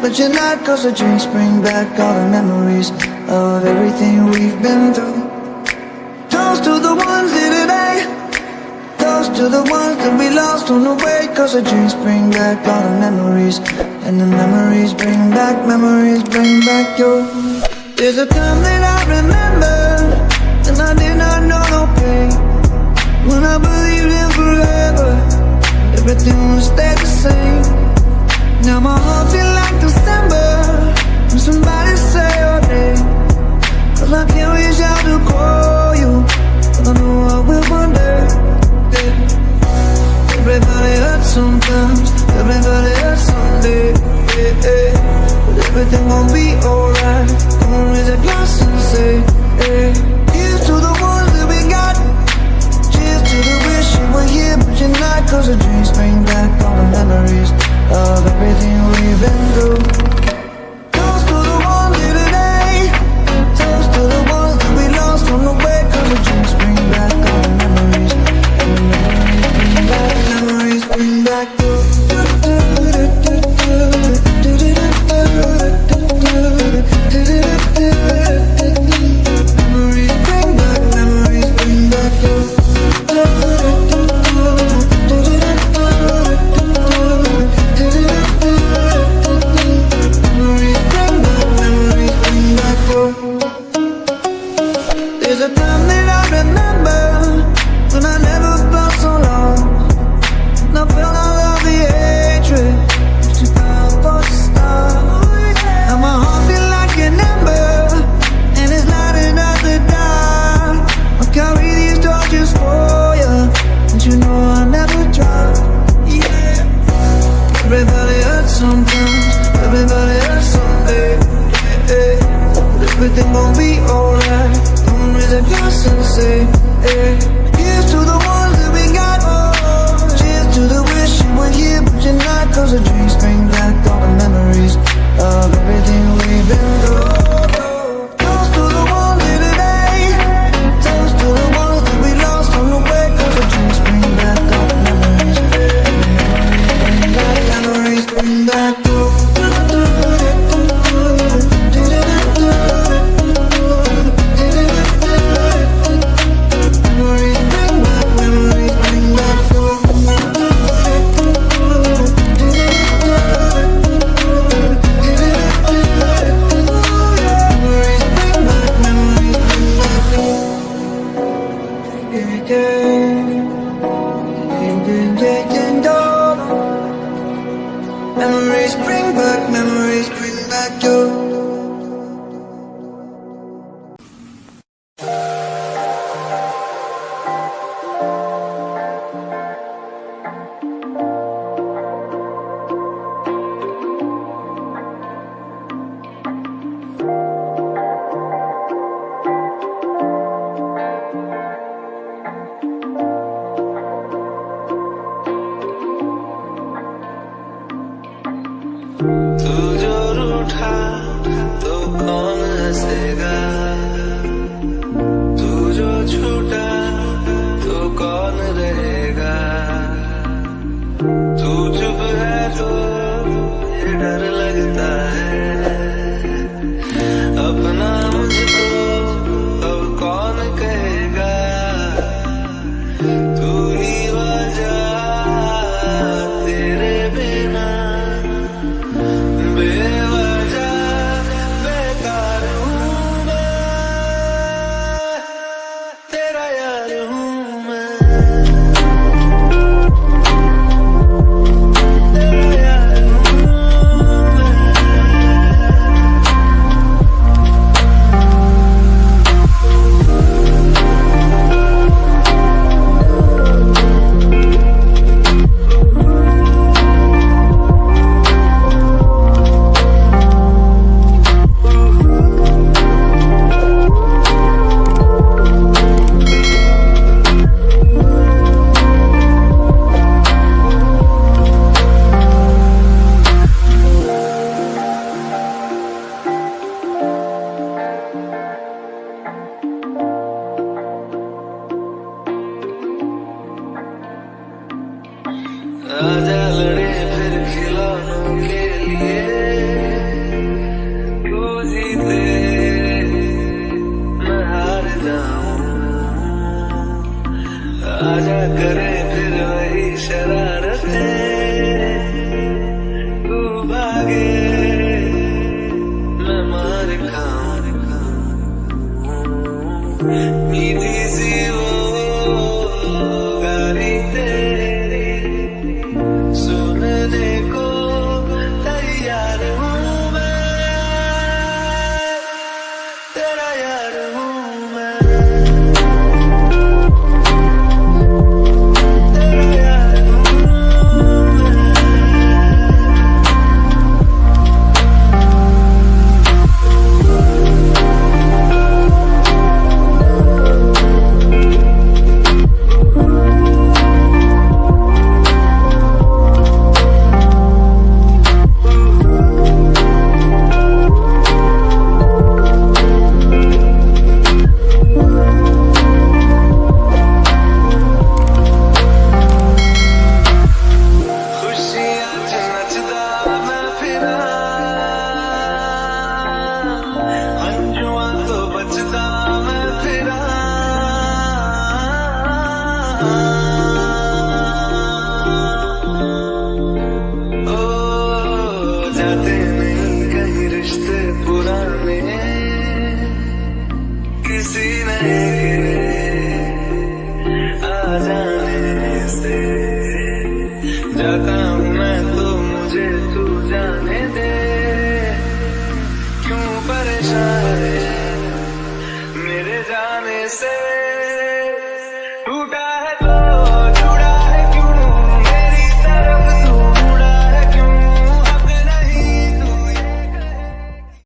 but you're not. Cause the drinks bring back all the memories of everything we've been through. Toast to the ones here today, toast to the ones that we lost on the way. Cause the drinks bring back all the memories, and the memories bring back your. There's a time that I remember, and I did not know no pain. When I believed in forever, everything would stay the same. Now my heart feel like December when somebody say your name. Cause I can't reach out to call you, but I know I will one day. Yeah. Everybody hurts sometimes, everybody hurts someday. Yeah, yeah. But everything gon' be alright. Gonna raise a glass and say, hey, here's to the ones that we got. Cheers to the wish you were here but you're not. Cause the dreams bring back all the memories of everything we've been through. Toast to the ones here today, toast to the ones that we lost on the way. Cause the dreams bring back all the memories, and the memories bring back your. There's a time that I remember when I never felt so long, and I felt all of the hatred too powerful for the start. Now my heart feel like an ember, and it's lighting up the dark. I'll carry these torches for you, and you know I'll never drop. Yeah. Everybody hurts sometimes, everybody hurts someday. Yeah. But everything gon' be alright. Raise a glass and say, hey, here's to the ones that we got. Cheers to the wish you were here but you're not. Cause the dreams bring back all the memories of everything we've been through. Toast to the ones here today, toast to the ones that we lost on the way. Cause the dreams bring back all the memories, memories bring back your. Memories bring back your. तू जो रूठा तो कौन हंसेगा, तू जो छूटा तो कौन रहेगा। तू चुप है तो ये डर लगता है, अपना मुझको अब कौन कहेगा। तू ही वजह तेरे बिना बेवजह मीठी सी वो गारी तेरी सुनने को तैयार हूँ मैं, तेरा यार हूँ मैं, तेरा यार हूँ मैं। खुशियाँ च नचदा मैं फिरा, हंजुआं तो बचदा मैं फिरा। ओ जाते नहीं कहीं रिश्ते पुराने, किसी नए के आ जाने से जाता हूँ मैं तो मुझे तू जाने दे। क्यों परेशान है मेरे जाने से, टूटा है तो